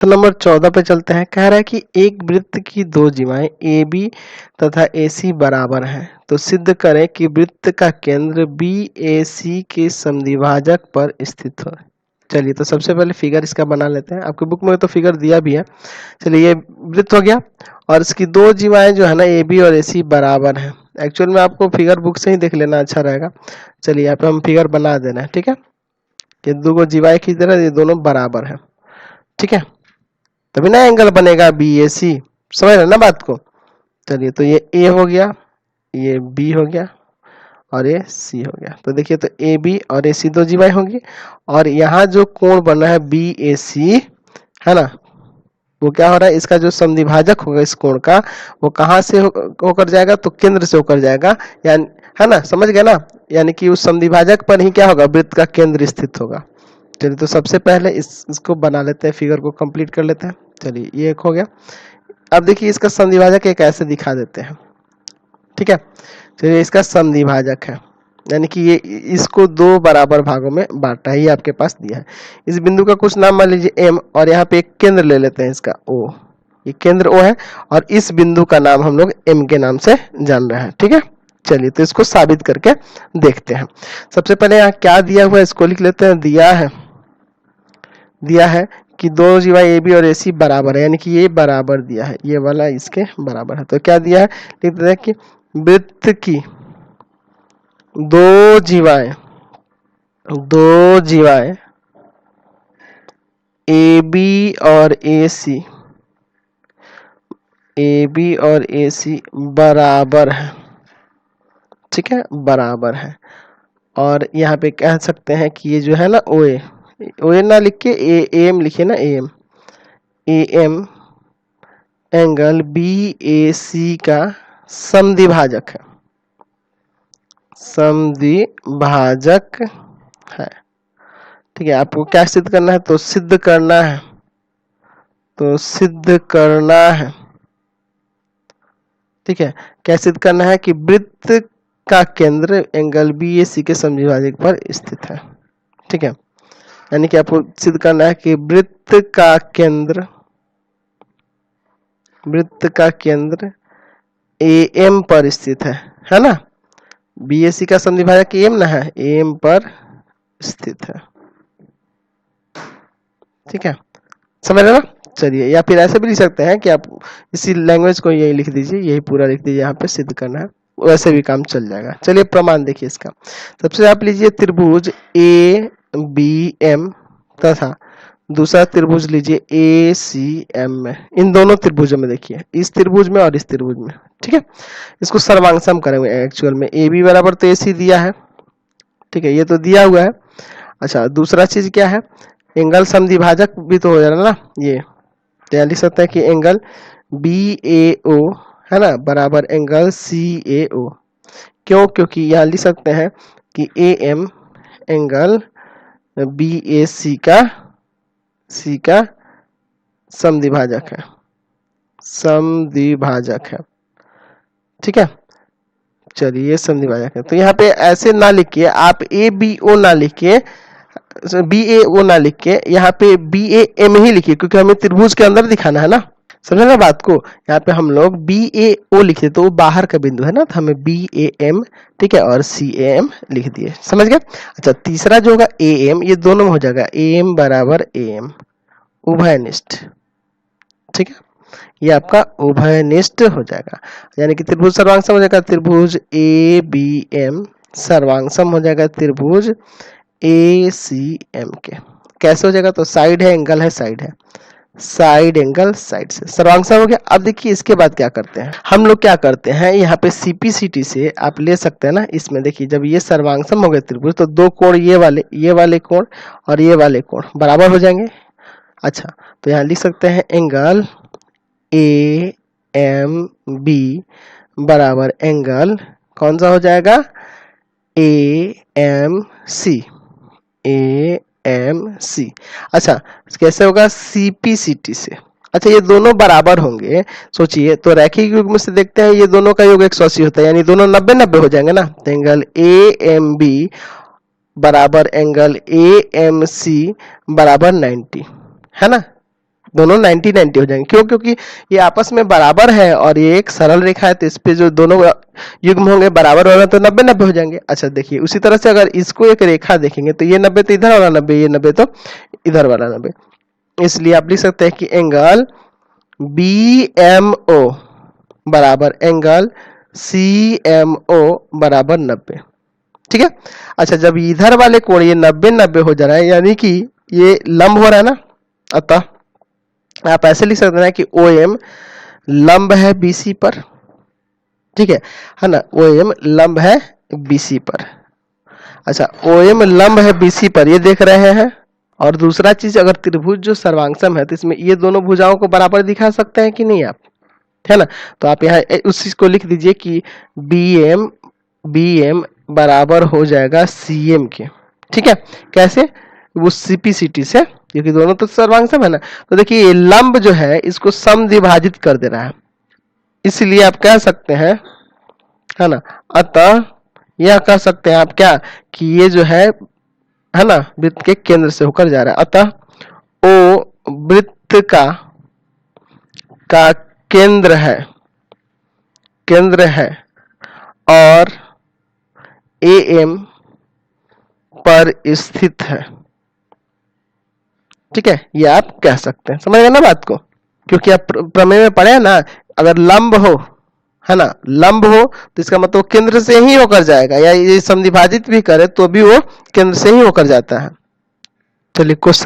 तो नंबर 14 पे चलते हैं। कह रहा है कि एक वृत्त की दो जीवाएं ए बी तथा ए सी बराबर हैं, तो सिद्ध करें कि वृत्त का केंद्र बी ए सी के समद्विभाजक पर स्थित हो। चलिए, तो सबसे पहले फिगर इसका बना लेते हैं। आपके बुक में तो फिगर दिया भी है। चलिए, ये वृत्त हो गया और इसकी दो जीवाएं जो है ना ए बी और ए सी बराबर हैं। एक्चुअल में आपको फिगर बुक से ही देख लेना अच्छा रहेगा। चलिए, यहाँ पे हम फिगर बना दे रहे हैं, ठीक है। ये दो जीवाएं की तरह ये दोनों बराबर हैं, ठीक है, तभी ना एंगल बनेगा बी ए सी। समझ रहे ना बात को। चलिए, तो ये ए हो गया, ये बी हो गया और ये सी हो गया। तो देखिए, तो ए बी और ए सी दो जीवाएं होंगी और यहाँ जो कोण बना है बी ए सी, है ना, वो क्या हो रहा है, इसका जो समद्विभाजक होगा इस कोण का, वो कहाँ से होकर जाएगा, तो केंद्र से होकर जाएगा, यानी, है ना, समझ गए ना, यानी कि उस समद्विभाजक पर ही क्या होगा, वृत्त का केंद्र स्थित होगा। चलिए, तो सबसे पहले इसको बना लेते हैं, फिगर को कंप्लीट कर लेते हैं। चलिए, ये एक हो गया। अब देखिए, इसका समद्विभाजक एक ऐसे दिखा देते हैं, ठीक है। चलिए, इसका समद्विभाजक है, यानी कि ये इसको दो बराबर भागों में बांटा है, ये आपके पास दिया है। इस बिंदु का कुछ नाम मान लीजिए एम और यहाँ पे एक केंद्र ले लेते हैं इसका ओ, ये केंद्र ओ है और इस बिंदु का नाम हम लोग एम के नाम से जान रहे हैं, ठीक है। चलिए, तो इसको साबित करके देखते हैं। सबसे पहले यहाँ क्या दिया हुआ है इसको लिख लेते हैं। दिया है कि दो जीवा ए बी और ए सी बराबर है, यानी कि ये बराबर दिया है, ये वाला इसके बराबर है। तो क्या दिया है, लिख देते हैं कि वृत्त की दो जीवाएं ए बी और ए सी बराबर है, ठीक है, बराबर है। और यहाँ पे कह सकते हैं कि ये जो है ना ओ ए ना लिख के ए एम लिखिए ना, ए एम एंगल बी ए सी का समद्विभाजक है, ठीक है। आपको क्या सिद्ध करना है, तो सिद्ध करना है, ठीक है। क्या सिद्ध करना है कि वृत्त का केंद्र एंगल बी ए सी के समद्विभाजक पर स्थित है, ठीक है। यानी कि आपको सिद्ध करना है कि वृत्त का केंद्र ए एम पर स्थित है ना। बी ए सी का समद्विभाजक एम ना है, एम पर स्थित है, ठीक है, समझ रहे ना। चलिए, या फिर ऐसे भी लिख सकते हैं कि आप इसी लैंग्वेज को यही लिख दीजिए, यही पूरा लिख दीजिए, यहाँ पे सिद्ध करना है, वैसे भी काम चल जाएगा। चलिए, प्रमाण देखिए इसका। सबसे आप लीजिए त्रिभुज ए बी एम तथा दूसरा त्रिभुज लीजिए ए सी एम में। इन दोनों त्रिभुजों में देखिए, इस त्रिभुज में और इस त्रिभुज में, ठीक है। इसको सर्वांगसम करेंगे। एक्चुअल में ए बी बराबर तो ए सी दिया है, ठीक है, ये तो दिया हुआ है। अच्छा, दूसरा चीज क्या है, एंगल समद्विभाजक भी तो हो जाएगा ना ये। तो यहाँ लिख सकते हैं कि एंगल बी ए ओ, है ना, बराबर एंगल सी ए ओ। क्यों, क्योंकि यहाँ लिख सकते हैं कि ए एम एंगल बी ए सी का समद्विभाजक है, ठीक है। चलिए, समद्विभाजक है, तो यहाँ पे ऐसे ना लिखिए आप, ए बी ओ ना लिखिए, बी ए ओ ना लिख के यहाँ पे बी ए एम ही लिखिए, क्योंकि हमें त्रिभुज के अंदर दिखाना है ना। समझे ना बात को। यहाँ पे हम लोग बी ए ओ लिखते तो वो बाहर का बिंदु है ना, तो हमें बी ए एम, ठीक है, और सी ए एम लिख दिए, समझ गए। अच्छा, तीसरा जो होगा ए एम, ये दोनों में हो जाएगा ए एम बराबर ए एम, उभयनिष्ठ, ठीक है, ये आपका उभयनिष्ठ हो जाएगा। यानी कि त्रिभुज सर्वांगसम हो जाएगा त्रिभुज ए बी एम, सर्वांगसम हो जाएगा त्रिभुज ए सी एम के। कैसे हो जाएगा, तो साइड है, एंगल है, साइड एंगल साइड से सर्वांगसम हो गया। अब देखिए इसके बाद क्या करते हैं हम लोग, क्या करते हैं यहाँ पे सीपीसीटी से आप ले सकते हैं ना। इसमें देखिए, जब ये सर्वांगसम हो गए त्रिभुज, तो दो कोण ये वाले कोण और ये वाले कोण बराबर हो जाएंगे। अच्छा, तो यहाँ लिख सकते हैं एंगल ए एम बी बराबर एंगल कौन सा हो जाएगा, ए एम सी, अच्छा कैसे होगा, सीपीसीटी से। अच्छा, ये दोनों बराबर होंगे, सोचिए, तो रैखिक युग्म से देखते हैं, ये दोनों का योग 180 होता है, यानी दोनों 90-90 हो जाएंगे ना। तो एंगल ए एम बी बराबर एंगल ए एम सी बराबर 90, है ना, दोनों 90-90 हो जाएंगे। क्यों? क्योंकि ये आपस में बराबर है और ये एक सरल रेखा है, तो इस पे जो दोनों युग्म होंगे बराबर वाला तो 90-90 हो जाएंगे। अच्छा देखिए, उसी तरह से अगर इसको एक रेखा देखेंगे तो ये 90 तो इधर वाला 90, ये 90 तो इधर वाला 90, इसलिए आप लिख सकते हैं कि एंगल BMO बराबर एंगल CMO बराबर 90। ठीक है। अच्छा, जब इधर वाले कोण ये 90-90 हो जा रहा है, यानी कि ये लंब हो रहा है ना, अतः आप ऐसे लिख सकते हैं कि OM लंब है BC पर। ठीक है ना, OM लंब है BC पर। अच्छा, OM लंब है BC पर, ये देख रहे हैं। और दूसरा चीज, अगर त्रिभुज जो सर्वांगसम है तो इसमें ये दोनों भुजाओं को बराबर दिखा सकते हैं कि नहीं आप, है ना। तो आप यहाँ उस चीज को लिख दीजिए कि BM बराबर हो जाएगा CM के। ठीक है, कैसे? वो CPCT से, क्योंकि दोनों तो सर्वांगसम है ना। तो देखिए, ये लंब जो है इसको समद्विभाजित कर दे रहा है, इसलिए आप कह सकते हैं, है ना, अतः यह कह सकते हैं आप क्या कि ये जो है ना, वृत्त के केंद्र से होकर जा रहा है। अतः O वृत्त का केंद्र है और AM पर स्थित है। ठीक है, ये आप कह सकते हैं। समझ गए ना बात को? क्योंकि आप प्रमेय में पढ़े हैं ना, अगर लंब हो, है ना, लंब हो तो इसका मतलब केंद्र से ही होकर जाएगा, या ये समद्विभाजित भी करे तो भी वो केंद्र से ही होकर जाता है। चलिए क्वेश्चन